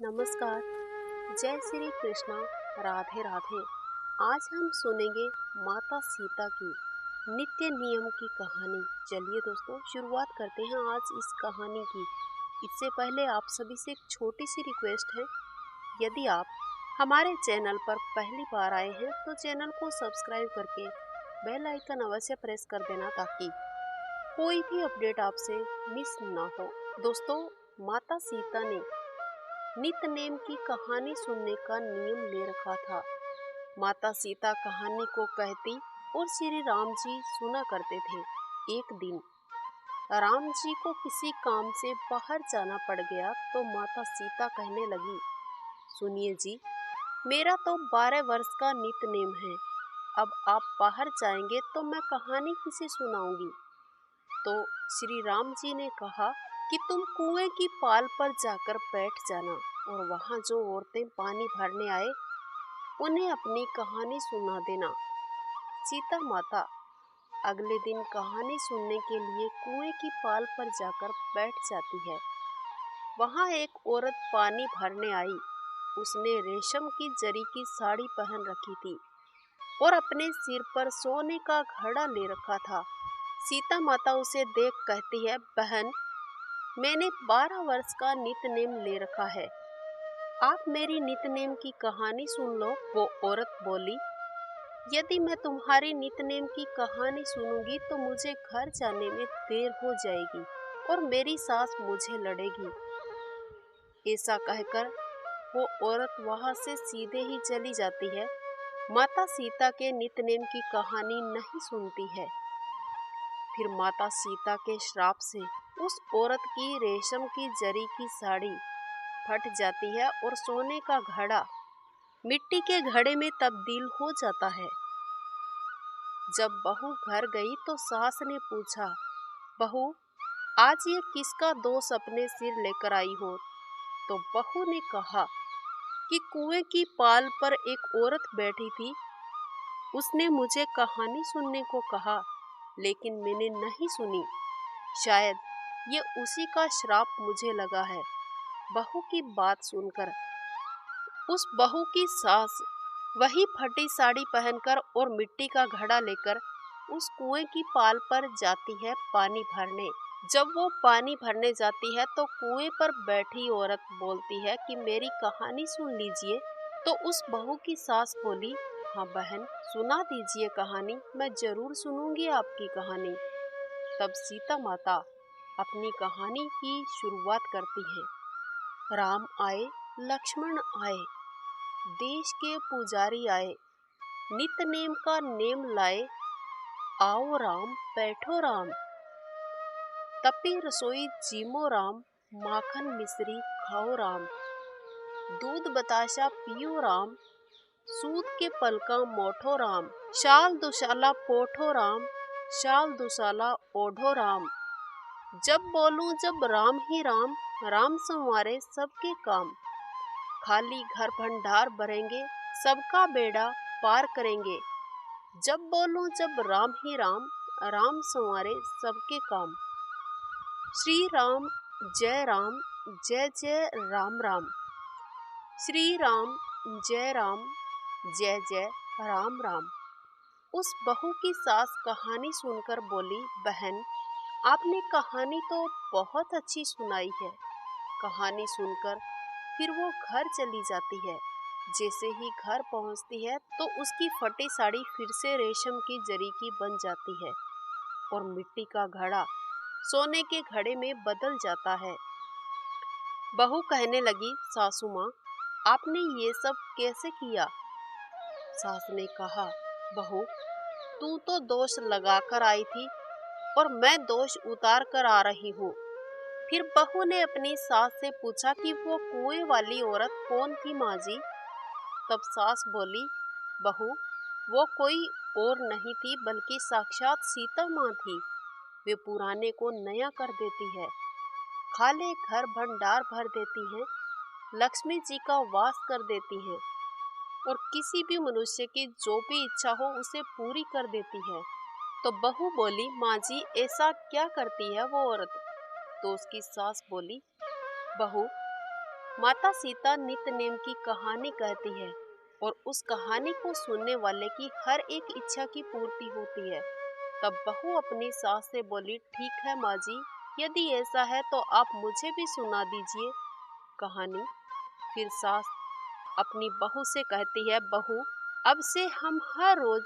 नमस्कार। जय श्री कृष्णा। राधे राधे। आज हम सुनेंगे माता सीता की नित्य नियम की कहानी। चलिए दोस्तों, शुरुआत करते हैं आज इस कहानी की। इससे पहले आप सभी से एक छोटी सी रिक्वेस्ट है। यदि आप हमारे चैनल पर पहली बार आए हैं तो चैनल को सब्सक्राइब करके बेल आइकन अवश्य प्रेस कर देना, ताकि कोई भी अपडेट आपसे मिस ना हो। दोस्तों, माता सीता ने नित नेम की कहानी सुनने का नियम ले रखा था। माता सीता कहानी को कहती और श्री राम जी सुना करते थे। एक दिन राम जी को किसी काम से बाहर जाना पड़ गया तो माता सीता कहने लगी, सुनिए जी, मेरा तो 12 वर्ष का नित नेम है। अब आप बाहर जाएंगे तो मैं कहानी किसे सुनाऊंगी। तो श्री राम जी ने कहा कि तुम कुएं की पाल पर जाकर बैठ जाना और वहां जो औरतें पानी भरने आए उन्हें अपनी कहानी सुना देना। सीता माता अगले दिन कहानी सुनने के लिए कुएं की पाल पर जाकर बैठ जाती है। वहां एक औरत पानी भरने आई। उसने रेशम की जरी की साड़ी पहन रखी थी और अपने सिर पर सोने का घड़ा ले रखा था। सीता माता उसे देख कहती है, बहन, मैंने 12 वर्ष का नितनेम ले रखा है, आप मेरी नितनेम की कहानी सुन लो। वो औरत बोली, यदि मैं तुम्हारी नितनेम की कहानी सुनूंगी तो मुझे घर जाने में देर हो जाएगी और मेरी सास मुझे लड़ेगी। ऐसा कहकर वो औरत वहां से सीधे ही चली जाती है। माता सीता के नितनेम की कहानी नहीं सुनती है। फिर माता सीता के श्राप से उस औरत की रेशम की जरी की साड़ी फट जाती है और सोने का घड़ा मिट्टी के घड़े में तब्दील हो जाता है। जब बहू घर गई तो सास ने पूछा, बहू, आज ये किसका दोष अपने सिर लेकर आई हो? तो बहू ने कहा कि कुएं की पाल पर एक औरत बैठी थी। उसने मुझे कहानी सुनने को कहा, लेकिन मैंने नहीं सुनी। शायद ये उसी का श्राप मुझे लगा है। बहू की बात सुनकर उस बहू की सास वही फटी साड़ी पहनकर और मिट्टी का घड़ा लेकर उस कुएं की पाल पर जाती है पानी भरने। जब वो पानी भरने जाती है तो कुएं पर बैठी औरत बोलती है कि मेरी कहानी सुन लीजिए। तो उस बहू की सास बोली, हाँ बहन, सुना दीजिए कहानी, मैं जरूर सुनूंगी आपकी कहानी। तब सीता माता अपनी कहानी की शुरुआत करती है। राम आए, लक्ष्मण आए, देश के पुजारी आए, नित नेम का नेम लाए, आओ राम बैठो राम, तपी रसोई जीमो राम, माखन मिश्री खाओ राम, दूध बताशा पियो राम, सूद के पलका मोठो राम, शाल दुशाला पोठो राम, शाल दुशाला ओढ़ो राम। जब बोलूं जब राम ही राम, राम संवारे सबके काम, खाली घर भंडार भरेंगे, सबका बेड़ा पार करेंगे। जब बोलूं जब राम ही राम, राम संवारे सबके काम। श्री राम जय जय राम राम, श्री राम जय जय राम राम। उस बहू की सास कहानी सुनकर बोली, बहन, आपने कहानी तो बहुत अच्छी सुनाई है। कहानी सुनकर फिर वो घर चली जाती है। जैसे ही घर पहुंचती है तो उसकी फटी साड़ी फिर से रेशम की जरी की बन जाती है और मिट्टी का घड़ा सोने के घड़े में बदल जाता है। बहू कहने लगी, सासू माँ, आपने ये सब कैसे किया? सास ने कहा, बहू, तू तो दोष लगाकर आई थी और मैं दोष उतार कर आ रही हूँ। फिर बहू ने अपनी सास से पूछा कि वो कुएं वाली औरत कौन थी माँ जी? तब सास बोली, बहू, वो कोई और नहीं थी बल्कि साक्षात सीता माँ थी। वे पुराने को नया कर देती है, खाले घर भंडार भर देती हैं, लक्ष्मी जी का वास कर देती हैं और किसी भी मनुष्य की जो भी इच्छा हो उसे पूरी कर देती है। तो बहू बोली, माँ जी, ऐसा क्या करती है वो औरत? तो उसकी सास बोली, बहू, माता सीता नित्य नेम की कहानी कहती है और उस कहानी को सुनने वाले की हर एक इच्छा की पूर्ति होती है। तब बहू अपनी सास से बोली, ठीक है माँ जी, यदि ऐसा है तो आप मुझे भी सुना दीजिए कहानी। फिर सास अपनी बहू से कहती है, बहू अब से हम हर रोज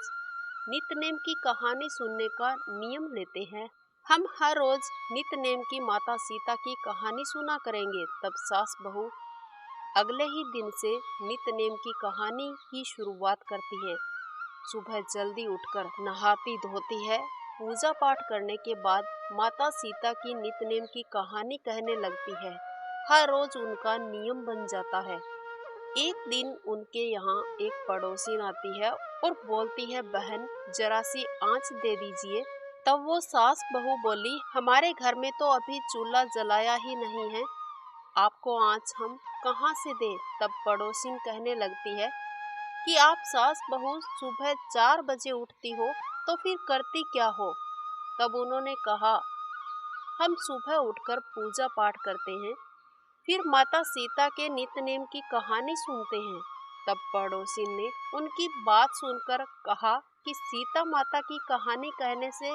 नित्य की कहानी सुनने का नियम लेते हैं। हम हर रोज नित्य की माता सीता की कहानी सुना करेंगे। तब सास बहू अगले ही दिन से नित्य की कहानी की शुरुआत करती है। सुबह जल्दी उठकर नहाती धोती है। पूजा पाठ करने के बाद माता सीता की नित्य की कहानी कहने लगती है। हर रोज उनका नियम बन जाता है। एक दिन उनके यहाँ एक पड़ोसी आती है और बोलती है, बहन जरा सी आंच दे दीजिए। तब वो सास बहू बोली, हमारे घर में तो अभी चूल्हा जलाया ही नहीं है, आपको आंच हम कहाँ से दें। तब पड़ोसिन कहने लगती है कि आप सास बहू सुबह 4 बजे उठती हो तो फिर करती क्या हो। तब उन्होंने कहा, हम सुबह उठकर पूजा पाठ करते हैं, फिर माता सीता के नित्य नेम की कहानी सुनते हैं। तब पड़ोसी ने उनकी बात सुनकर कहा कि सीता माता की कहानी कहने से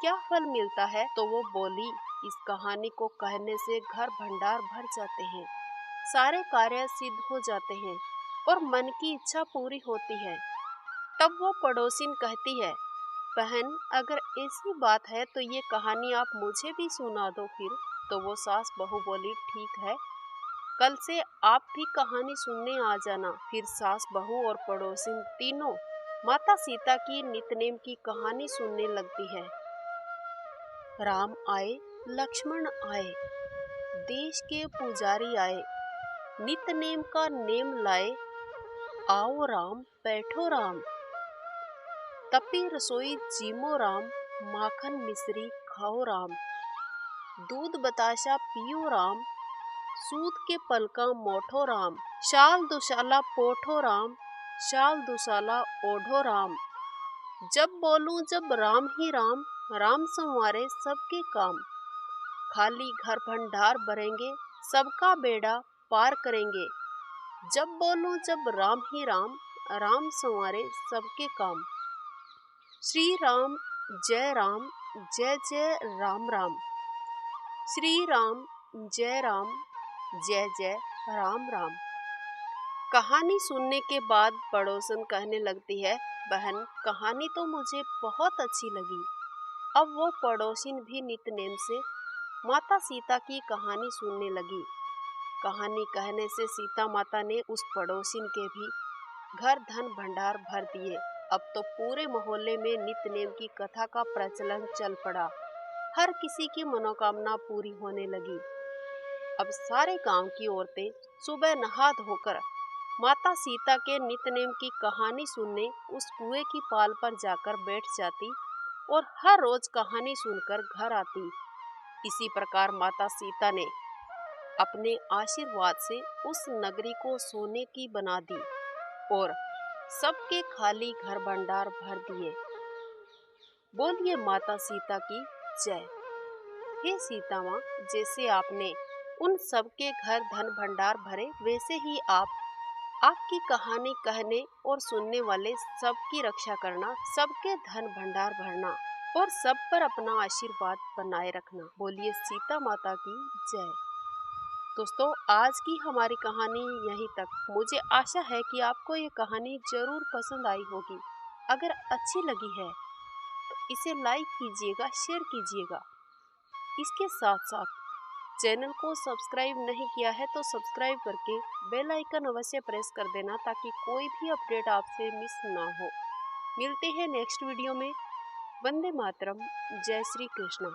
क्या फल मिलता है। तो वो बोली, इस कहानी को कहने से घर भंडार भर जाते हैं, सारे कार्य सिद्ध हो जाते हैं और मन की इच्छा पूरी होती है। तब वो पड़ोसिन कहती है, बहन अगर ऐसी बात है तो ये कहानी आप मुझे भी सुना दो फिर। तो वो सास बहू बोली, ठीक है, कल से आप भी कहानी सुनने आ जाना। फिर सास बहू और पड़ोसिन तीनों माता सीता की नित्य की कहानी सुनने लगती है। राम आए, लक्ष्मण आए, देश के पुजारी आए, नित्य नेम का नेम लाए, आओ राम बैठो राम, तपी रसोई जीमो राम, माखन मिश्री खाओ राम, दूध बताशा पियो राम, सूद के पलका मोठो राम, शाल दुशाला पोठो राम, शाल दुशाला ओढ़ो राम, जब बोलूं जब राम ही राम, राम संवारे सबके काम, खाली घर भंडार भरेंगे, सबका बेड़ा पार करेंगे, जब बोलूं जब राम ही राम, राम संवारे सबके काम। श्री राम जय राम, जय जय राम राम, श्री राम जय राम, जय जय राम राम। कहानी सुनने के बाद पड़ोसन कहने लगती है, बहन कहानी तो मुझे बहुत अच्छी लगी। अब वो पड़ोसिन भी नित्य नेम से माता सीता की कहानी सुनने लगी। कहानी कहने से सीता माता ने उस पड़ोसिन के भी घर धन भंडार भर दिए। अब तो पूरे मोहल्ले में नित्य नेम की कथा का प्रचलन चल पड़ा। हर किसी की मनोकामना पूरी होने लगी। अब सारे गांव की औरतें सुबह नहा धोकर माता सीता के नित्य नेम की कहानी सुनने उस कुएं की पाल पर जाकर बैठ जाती और हर रोज कहानी सुनकर घर आती। इसी प्रकार माता सीता ने अपने आशीर्वाद से उस नगरी को सोने की बना दी और सबके खाली घर भंडार भर दिए। बोलिए माता सीता की जय। हे सीता माँ, जैसे आपने उन सबके घर धन भंडार भरे, वैसे ही आपकी कहानी कहने और सुनने वाले सबकी रक्षा करना, सबके धन भंडार भरना और सब पर अपना आशीर्वाद बनाए रखना। बोलिए सीता माता की जय। दोस्तों, आज की हमारी कहानी यहीं तक। मुझे आशा है कि आपको ये कहानी जरूर पसंद आई होगी। अगर अच्छी लगी है तो इसे लाइक कीजिएगा, शेयर कीजिएगा। इसके साथ साथ चैनल को सब्सक्राइब नहीं किया है तो सब्सक्राइब करके बेल आइकन अवश्य प्रेस कर देना, ताकि कोई भी अपडेट आपसे मिस ना हो। मिलते हैं नेक्स्ट वीडियो में। वंदे मातरम। जय श्री कृष्णा।